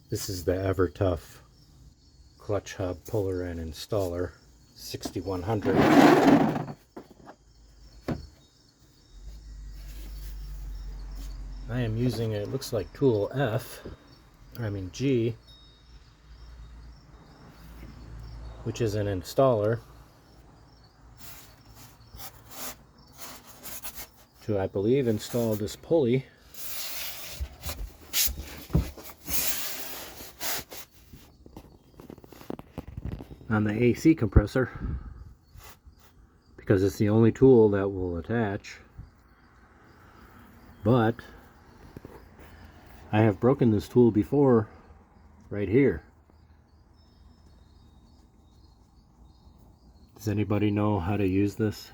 This is the EverTough clutch hub puller and installer 6100. I am using it looks like tool G, which is an installer to, I believe, install this pulley on the AC compressor, because it's the only tool that will attach. But I have broken this tool before right here. Does anybody know how to use this?